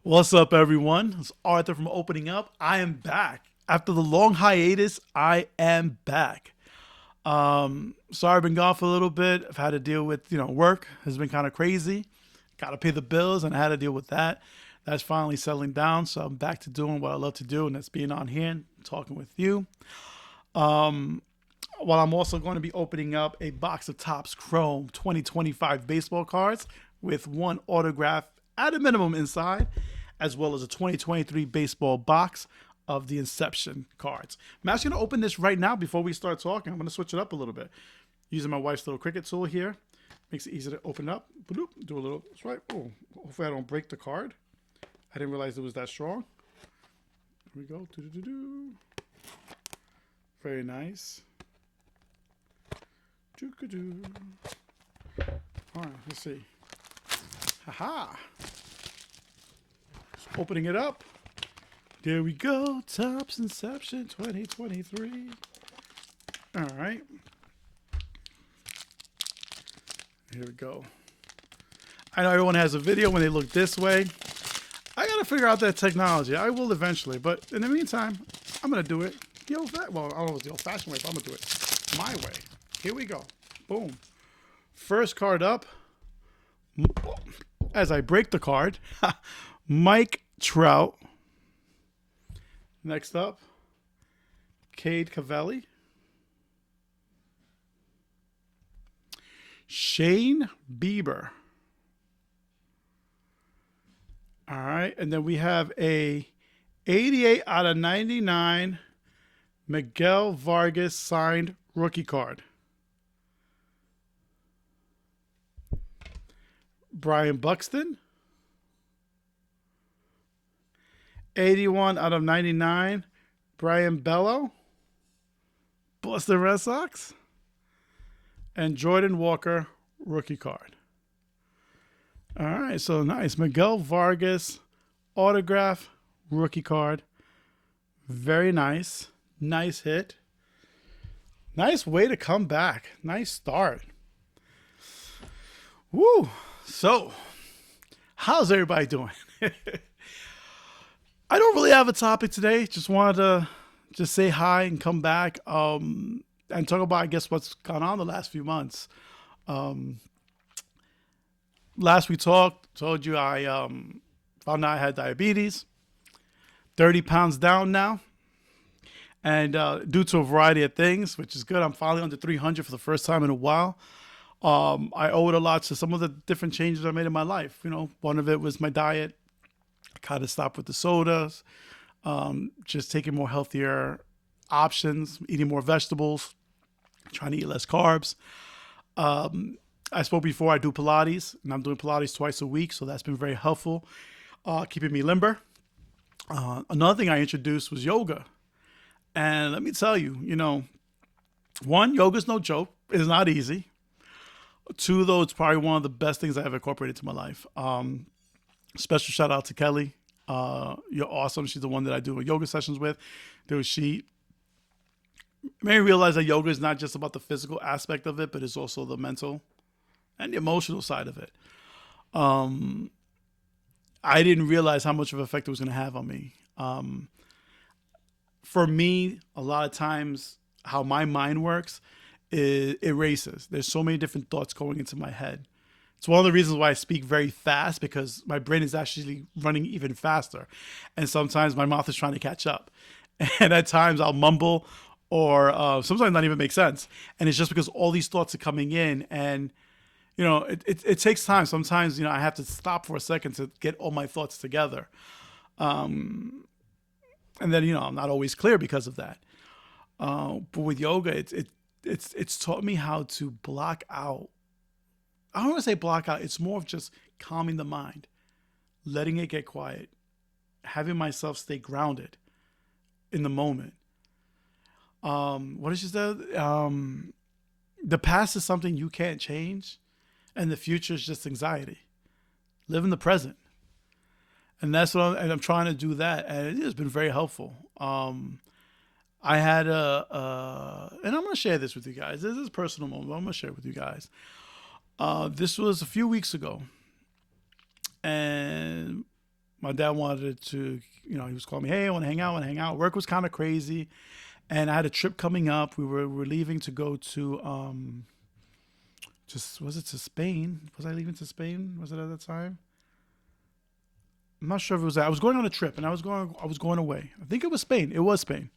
What's up, everyone? It's Arthur from Opening Up. I am back. After the long hiatus, I am back. Sorry I've been gone for a little bit. I've had to deal with, work has been kind of crazy. Got to pay the bills, and I had to deal with that. That's finally settling down, so I'm back to doing what I love to do, and that's being on here and talking with you. While I'm also going to be opening up a box of Topps Chrome 2025 baseball cards with one autograph at a minimum inside, as well as a 2023 baseball box of the Inception cards. I'm actually going to open this right now before we start talking. I'm going to switch it up a little bit. Using my wife's little Cricut tool here. Makes it easy to open up. Bloop, do a little swipe. Oh, hopefully I don't break the card. I didn't realize it was that strong. Here we go. Doo-doo-doo-doo. Very nice. Doo-doo-doo. All right, let's see. Haha. Just opening it up. There we go. Topps Inception 2023. All right. Here we go. I know everyone has a video when they look this way. I got to figure out that technology. I will eventually. But in the meantime, I'm going to do it the old-fashioned, well, I don't know if it's the old-fashioned way, but I'm going to do it my way. Here we go. Boom. First card up. As I break the card, Mike Trout. Next up, Cade Cavelli. Shane Bieber. All right, and then we have a 88 out of 99 Miguel Vargas signed rookie card. Brian Buxton. 81 out of 99 Brian Bello. Boston Red Sox. And Jordan Walker rookie card. All right, so nice. Miguel Vargas autograph rookie card. Very nice. Nice hit. Nice way to come back. Nice start. Woo. So, how's everybody doing? I don't really have a topic today. Just wanted to just say hi and come back and talk about, I guess, what's gone on the last few months. Last we talked, told you I found out I had diabetes. 30 pounds down now. And due to a variety of things, which is good. I'm finally under 300 for the first time in a while. I owe it a lot to some of the different changes I made in my life. One of it was my diet. I kind of stopped with the sodas, just taking more healthier options, eating more vegetables, trying to eat less carbs. I spoke before, I do Pilates, and I'm doing Pilates twice a week, so that's been very helpful, keeping me limber. Another thing I introduced was yoga. And let me tell you, one, yoga's no joke. It's not easy. Two, though, it's probably one of the best things I ever incorporated into my life. Special shout out to Kelly. You're awesome. She's the one that I do yoga sessions with. She made me realize that yoga is not just about the physical aspect of it, but it's also the mental and the emotional side of it. I didn't realize how much of an effect it was going to have on me. For me, a lot of times, how my mind works, it races. There's so many different thoughts going into my head. It's one of the reasons why I speak very fast, because my brain is actually running even faster. And sometimes my mouth is trying to catch up. And at times I'll mumble or sometimes not even make sense. And it's just because all these thoughts are coming in, and it takes time. Sometimes, I have to stop for a second to get all my thoughts together. And then, I'm not always clear because of that. But with yoga, it's taught me how to block out. I don't want to say block out. It's more of just calming the mind, letting it get quiet, having myself stay grounded in the moment. What is she said? The past is something you can't change, and the future is just anxiety. Live in the present. And that's what I'm trying to do that, and it has been very helpful. I had and I'm going to share this with you guys. This is a personal moment, but I'm going to share it with you guys. This was a few weeks ago, and My dad wanted to, he was calling me, hey, I want to hang out, Work was kind of crazy. And I had a trip coming up. We were leaving to go to, was it to Spain? Was I leaving to Spain? Was it at that time? I'm not sure if it was that. I was going on a trip and I was going away. I think it was Spain. It was Spain.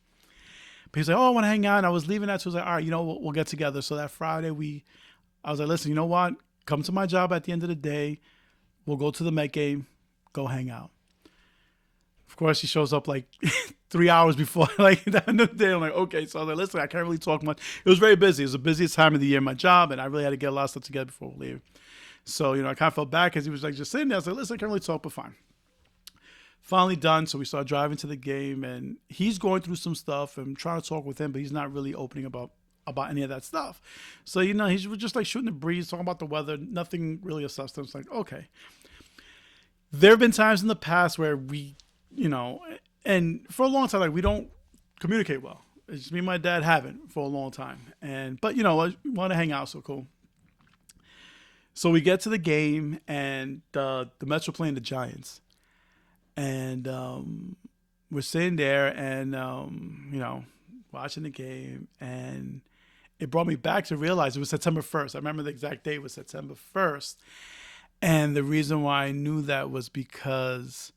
But he's like, oh, I want to hang out. And I was leaving that. So I was like, all right, we'll get together. So that Friday, I was like, listen, you know what? Come to my job at the end of the day. We'll go to the Met game, go hang out. Of course, he shows up like 3 hours before, like the end of the day. I'm like, okay. So I was like, listen, I can't really talk much. It was very busy. It was the busiest time of the year in my job, and I really had to get a lot of stuff together before we leave. So, I kind of felt bad because he was like just sitting there. I was like, listen, I can't really talk, but fine. Finally done. So we started driving to the game, and he's going through some stuff and trying to talk with him, but he's not really opening about any of that stuff. So, he's just like shooting the breeze, talking about the weather, nothing really of substance. Like, okay. There have been times in the past where and for a long time, like we don't communicate well. It's just me and my dad haven't for a long time. But we want to hang out, so cool. So we get to the game, and the Mets were playing the Giants. And we're sitting there and, watching the game. And it brought me back to realize it was September 1st. I remember the exact date was September 1st. And the reason why I knew that was because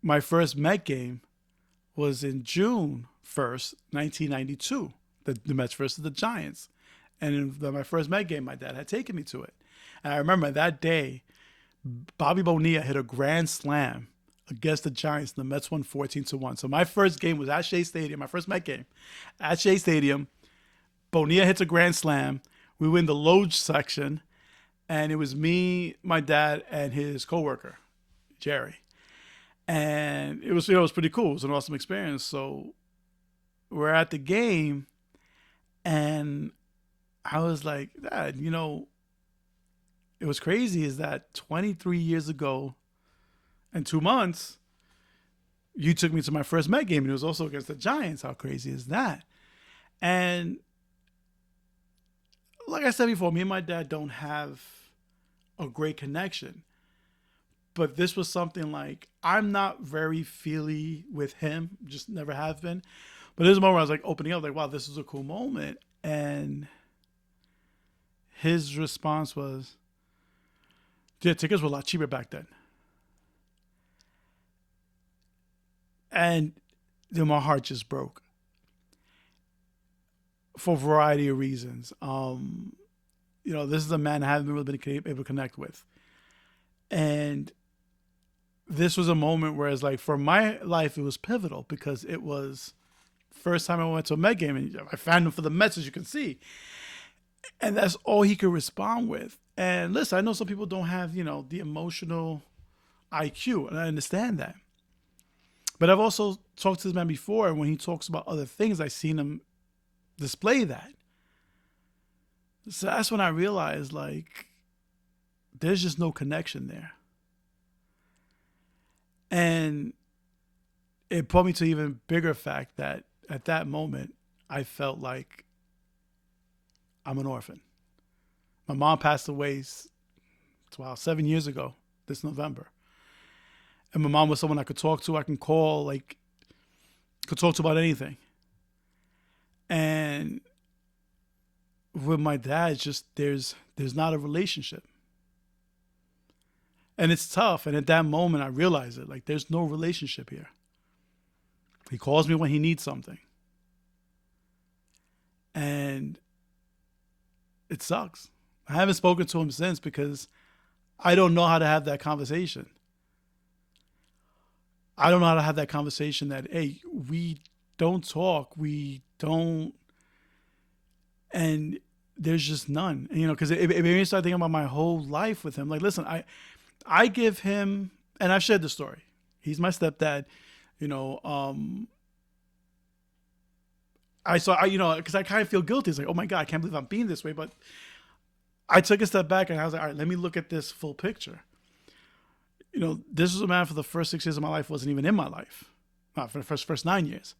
my first Met game was in June 1st, 1992, the Mets versus the Giants. And in my first Met game, my dad had taken me to it. And I remember that day, Bobby Bonilla hit a grand slam against the Giants, and the Mets won 14-1. So my first game was at Shea Stadium, my first Met game at Shea Stadium. Bonilla hits a grand slam. We win the Loge section, and it was me, my dad, and his coworker, Jerry. And it was pretty cool. It was an awesome experience. So we're at the game, and I was like, Dad, it was crazy is that 23 years ago and 2 months, you took me to my first Met game, and it was also against the Giants. How crazy is that? And like I said before, me and my dad don't have a great connection. But this was something like, I'm not very feely with him, just never have been. But there's a moment where I was like opening up, like, wow, this is a cool moment. And his response was, yeah, tickets were a lot cheaper back then. And then my heart just broke for a variety of reasons. This is a man I haven't really been able to connect with. And this was a moment where it's like, for my life, it was pivotal because it was first time I went to a Met game, and I found him for the Mets, as you can see. And that's all he could respond with. And listen, I know some people don't have, the emotional IQ, and I understand that. But I've also talked to this man before, and when he talks about other things, I've seen him display that. So that's when I realized, like, there's just no connection there. And it brought me to an even bigger fact that at that moment, I felt like I'm an orphan. My mom passed away, 7 years ago, this November. And my mom was someone I could talk to, I can call, could talk to about anything. And with my dad, it's just there's not a relationship. And it's tough. And at that moment, I realized it. Like, there's no relationship here. He calls me when he needs something. And it sucks. I haven't spoken to him since because I don't know how to have that conversation. I don't know how to have that conversation that, hey, we don't talk. We don't. And there's just none. Because it made me start thinking about my whole life with him. Like, listen, I give him, and I've shared the story. He's my stepdad. Because I kind of feel guilty. It's like, oh my God, I can't believe I'm being this way. But I took a step back and I was like, all right, let me look at this full picture. This was a man for the first 6 years of my life wasn't even in my life. Not for the first 9 years.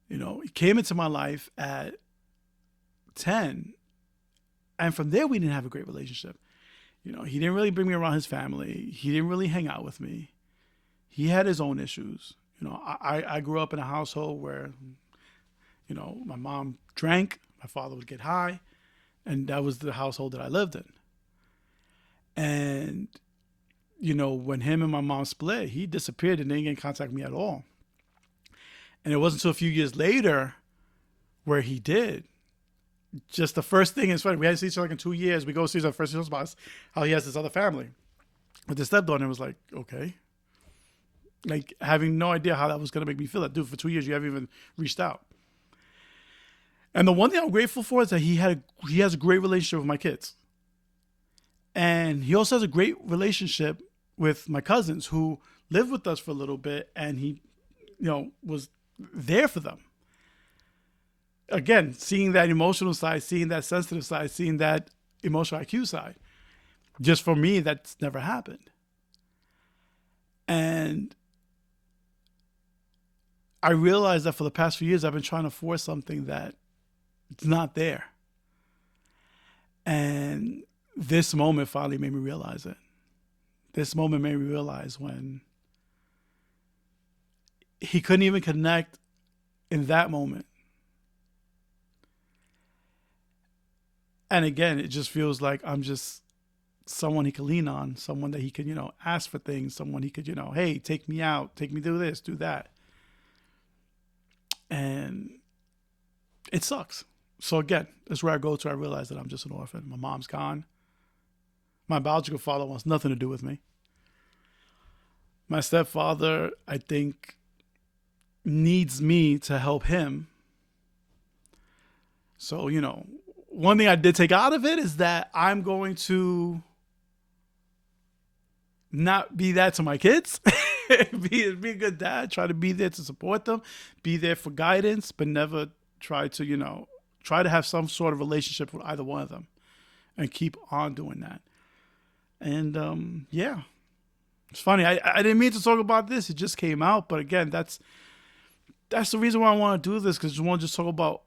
He came into my life at 10. And from there, we didn't have a great relationship. He didn't really bring me around his family. He didn't really hang out with me. He had his own issues. I grew up in a household where, my mom drank, my father would get high, and that was the household that I lived in. And, when him and my mom split, he disappeared and didn't get in contact with me at all. And it wasn't until a few years later where he did. Just the first thing is funny. We hadn't seen each other in 2 years. We go see our first spots, how he has this other family. With the stepdaughter, it was like, okay. Like, having no idea how that was going to make me feel. That, dude, for 2 years, you haven't even reached out. And the one thing I'm grateful for is that he has a great relationship with my kids. And he also has a great relationship with my cousins who lived with us for a little bit, and he, was there for them. Again, seeing that emotional side, seeing that sensitive side, seeing that emotional IQ side. Just for me, that's never happened. And I realized that for the past few years, I've been trying to force something that it's not there. And this moment finally made me realize it. This moment made me realize when he couldn't even connect in that moment. And again, it just feels like I'm just someone he could lean on, someone that he could, ask for things, someone he could, hey, take me out, take me do this, do that. And it sucks. So again, that's where I go to. I realize that I'm just an orphan. My mom's gone. My biological father wants nothing to do with me. My stepfather, I think, needs me to help him. So, one thing I did take out of it is that I'm going to not be that to my kids. be a good dad. Try to be there to support them. Be there for guidance, but never try to, try to have some sort of relationship with either one of them. And keep on doing that. And, yeah. It's funny. I didn't mean to talk about this. It just came out. But again, that's the reason why I want to do this. Because I want to just talk about,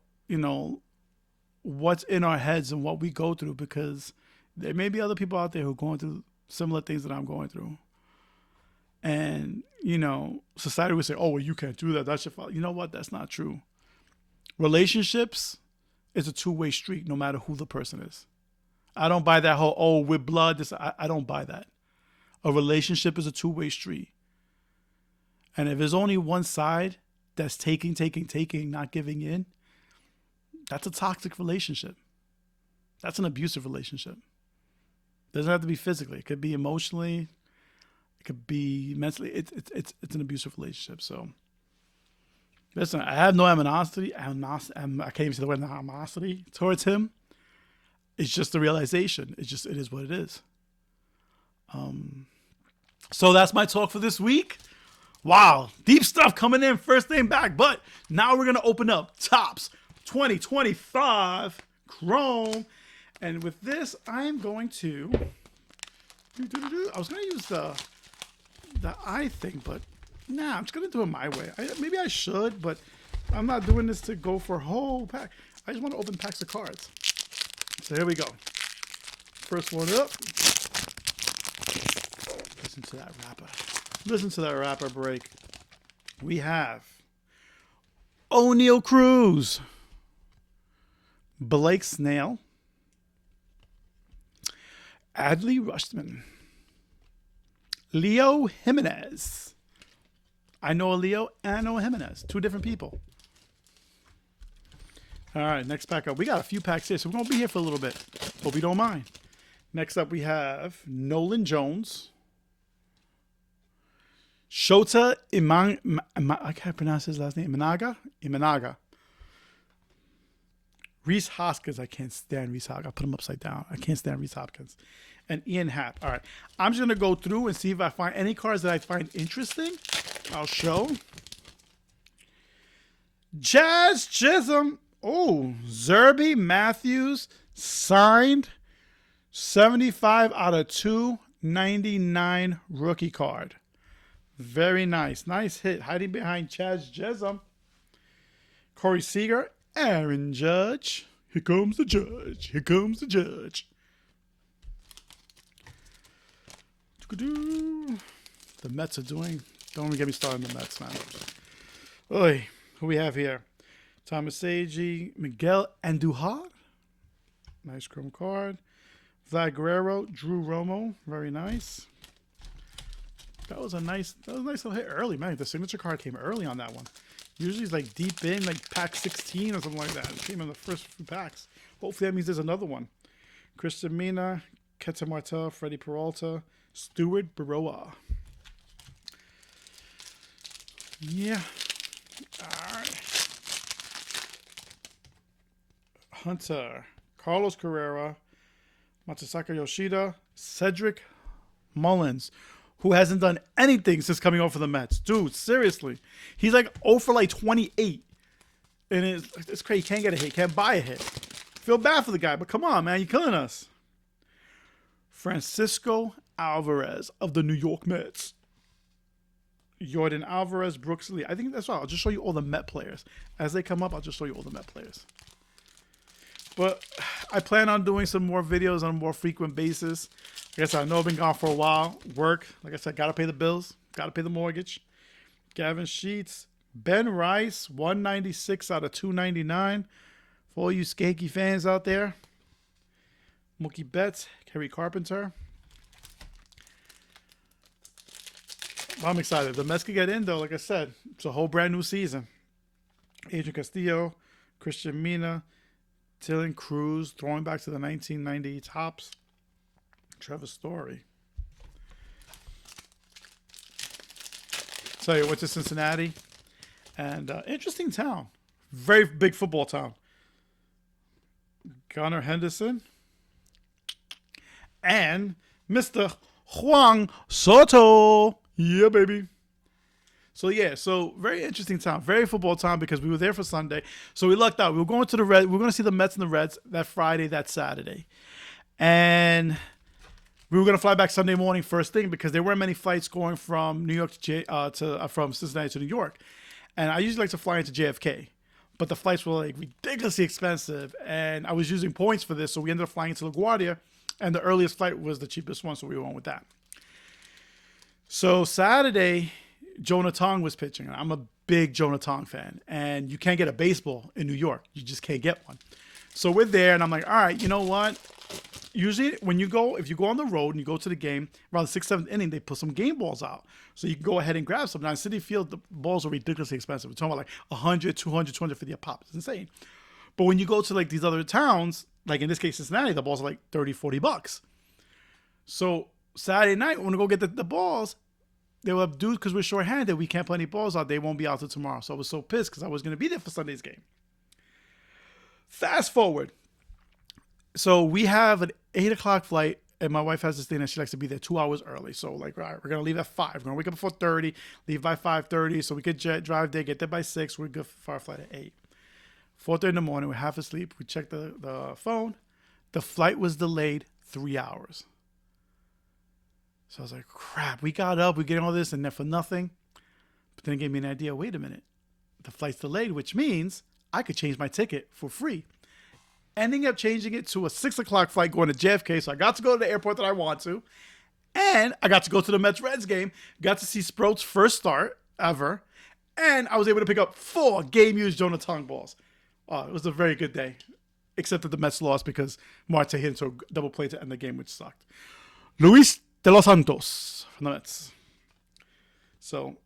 what's in our heads and what we go through, because there may be other people out there who are going through similar things that I'm going through. And, society would say, oh, well, you can't do that. That's your fault. You know what? That's not true. Relationships is a two-way street, no matter who the person is. I don't buy that whole, oh, with blood. I don't buy that. A relationship is a two-way street. And if there's only one side that's taking, not giving in, that's a toxic relationship. That's an abusive relationship. It doesn't have to be physically. It could be emotionally. It could be mentally. It's an abusive relationship. So, listen, I have no animosity. I can't even say the word animosity towards him. It's just the realization. It is what it is. So that's my talk for this week. Wow, deep stuff coming in first thing back. But now we're gonna open up Topps 2025 Chrome. And with this, I'm going to... I was going to use the eye thing, but nah, I'm just going to do it my way. Maybe I should, but I'm not doing this to go for a whole pack. I just want to open packs of cards. So here we go. First one up. Listen to that wrapper. Listen to that wrapper break. We have O'Neal Cruz, Blake Snell, Adley Rutschman, Leo Jimenez. I know a Leo and I know a Jimenez. Two different people. All right, next pack up. We got a few packs here, so we're going to be here for a little bit. Hope you don't mind. Next up, we have Nolan Jones, Shota I can't pronounce his last name. Imanaga. Reese Hoskins. I can't stand Reese Hoskins. I put him upside down. I can't stand Reese Hoskins. And Ian Happ. All right. I'm just going to go through and see if I find any cards that I find interesting. I'll show. Jazz Chisholm. Oh, Zerby Matthews signed 75 out of 299 rookie card. Very nice. Nice hit. Hiding behind Chaz Chisholm. Corey Seager. Aaron Judge. Here comes the judge. Here comes the judge. The Mets are doing. Don't even get me started on the Mets, man. Oi, who we have here? Thomas Seiji, Miguel Andujar. Nice chrome card. Vlad Guerrero, Drew Romo. Very nice. That was a nice little hit early, man. The signature card came early on that one. Usually it's like deep in, like pack 16 or something like that. It came in the first few packs. Hopefully that means there's another one. Christian Mina, Keta Martel, Freddie Peralta, Stuart Baroa. Yeah. All right. Hunter, Carlos Carrera, Matsusaka Yoshida, Cedric Mullins, who hasn't done anything since coming over for the Mets. Dude, seriously. He's like 0 for like 28. And it's crazy. He can't get a hit. Can't buy a hit. Feel bad for the guy, but come on, man. You're killing us. Francisco Alvarez of the New York Mets. Jordan Alvarez, Brooks Lee. I think that's all. I'll just show you all the Met players. As they come up, I'll just show you all the Met players. But I plan on doing some more videos on a more frequent basis. Like I said, I know I've been gone for a while. Work. Like I said, got to pay the bills. Got to pay the mortgage. Gavin Sheets. Ben Rice, 196 out of 299. For all you Skankey fans out there. Mookie Betts. Kerry Carpenter. I'm excited. The Mets could get in, though. Like I said, it's a whole brand new season. Adrian Castillo. Christian Mina. Dylan Cruz, throwing back to the 1990 tops. Trevor Story. So you went to Cincinnati, and interesting town, very big football town. Gunnar Henderson and Mr. Juan Soto. Yeah, baby. So, yeah, so very interesting town. Very football town because we were there for Sunday. So we lucked out. We were going to the Reds. We were going to see the Mets and the Reds that Friday, that Saturday. And we were going to fly back Sunday morning first thing because there weren't many flights going from New York from Cincinnati to New York. And I usually like to fly into JFK. But the flights were like ridiculously expensive. And I was using points for this. So we ended up flying into LaGuardia. And the earliest flight was the cheapest one. So we went with that. So Saturday, Jonah Tong was pitching. I'm a big Jonah Tong fan. And you can't get a baseball in New York. You just can't get one. So we're there, and I'm like, all right, you know what? Usually if you go on the road and you go to the game, around the 6th, 7th inning, they put some game balls out. So you can go ahead and grab some. Now in Citi Field, the balls are ridiculously expensive. We're talking about like 100, 200, 250 a pop. It's insane. But when you go to like these other towns, like in this case Cincinnati, the balls are like 30, 40 bucks. So Saturday night, when we go get the balls, they were like, dude, because we're shorthanded, we can't put any balls out. They won't be out till tomorrow. So I was so pissed because I was going to be there for Sunday's game. Fast forward. So we have an 8 o'clock flight, and my wife has this thing that she likes to be there 2 hours early. So like, all right, we're going to leave at 5. We're going to wake up at 4:30, leave by 5:30, so we could drive there, get there by 6. We're good for our flight at 8. 4:30 in the morning, we're half asleep. We check the phone. The flight was delayed 3 hours. So I was like, crap, we got up, we getting all this, and then for nothing. But then it gave me an idea, wait a minute. The flight's delayed, which means I could change my ticket for free. Ending up changing it to a 6 o'clock flight going to JFK, so I got to go to the airport that I want to. And I got to go to the Mets-Reds game, got to see Sproat's first start ever, and I was able to pick up 4 game-used Jonah Tong balls. It was a very good day, except that the Mets lost because Marte hit into a double play to end the game, which sucked. Luis de los Santos from the Mets. So,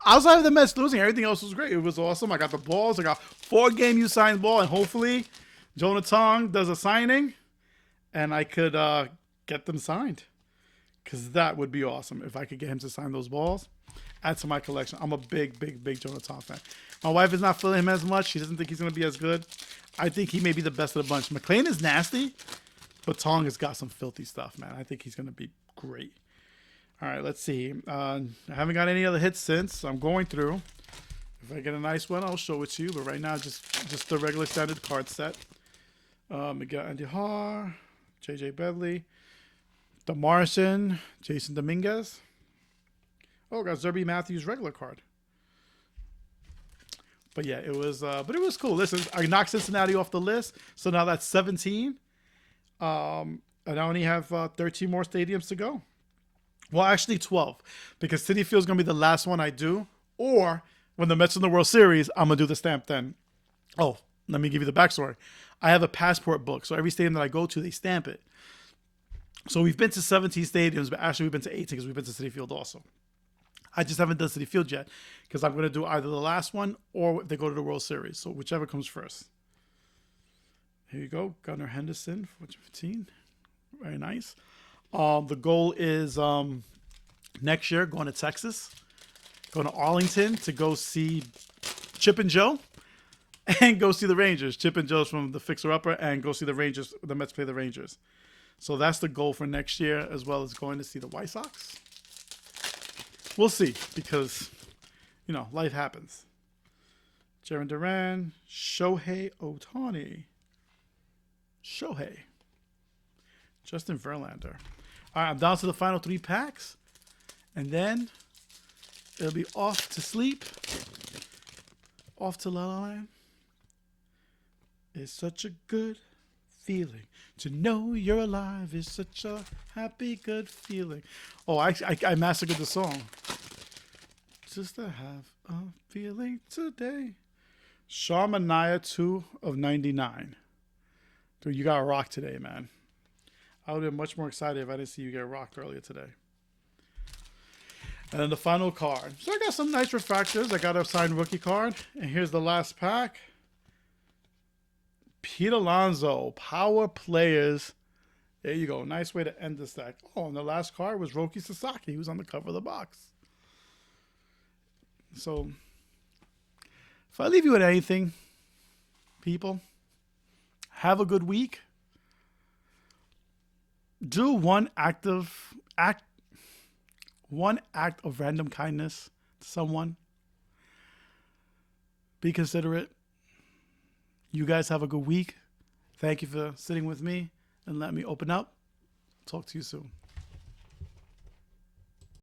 outside of the Mets losing, everything else was great. It was awesome. I got the balls. I got 4 game-used signed ball, and hopefully Jonah Tong does a signing, and I could get them signed. Because that would be awesome if I could get him to sign those balls. Add to my collection. I'm a big, big, big Jonah Tong fan. My wife is not feeling him as much. She doesn't think he's going to be as good. I think he may be the best of the bunch. McClain is nasty. But Tong has got some filthy stuff, man. I think he's going to be great. All right, let's see. I haven't got any other hits since. I'm going through. If I get a nice one, I'll show it to you. But right now, just the regular standard card set. Miguel Andujar, J.J. Bedley, The Martian, Jason Dominguez. Oh, got Zerby Matthews regular card. But yeah, it was cool. Listen, I knocked Cincinnati off the list. So now that's 17. And I only have 13 more stadiums to go. Well, actually 12, because Citi Field's gonna be the last one I do. Or when the Mets in the World Series, I'm gonna do the stamp then. Oh, let me give you the backstory. I have a passport book, so every stadium that I go to, they stamp it. So we've been to 17 stadiums, but actually we've been to 18 because we've been to Citi Field also. I just haven't done Citi Field yet because I'm going to do either the last one or they go to the World Series. So whichever comes first. Here you go. Gunnar Henderson, 15. Very nice. The goal is next year going to Texas, going to Arlington to go see Chip and Joe and go see the Rangers. Chip and Joe's from the Fixer Upper and go see the Rangers. The Mets play the Rangers. So that's the goal for next year, as well as going to see the White Sox. We'll see, because, life happens. Jaron Duran, Shohei Ohtani. Shohei. Justin Verlander. All right, I'm down to the final 3 packs. And then it'll be off to sleep. Off to La La Land. It's such a good feeling to know you're alive. Is such a happy, good feeling. Oh, I massacred the song. Just to have a feeling today. Sean Manaea, 2 of 99. Dude, you got rocked today, man. I would have been much more excited if I didn't see you get rocked earlier today. And then the final card. So I got some nice refractors. I got a signed rookie card. And here's the last pack. Pete Alonso, Power Players. There you go. Nice way to end the stack. Oh, and the last card was Roki Sasaki. He was on the cover of the box. So, if I leave you with anything, people, have a good week. Do one act of random kindness to someone. Be considerate. You guys have a good week. Thank you for sitting with me and let me open up. Talk to you soon.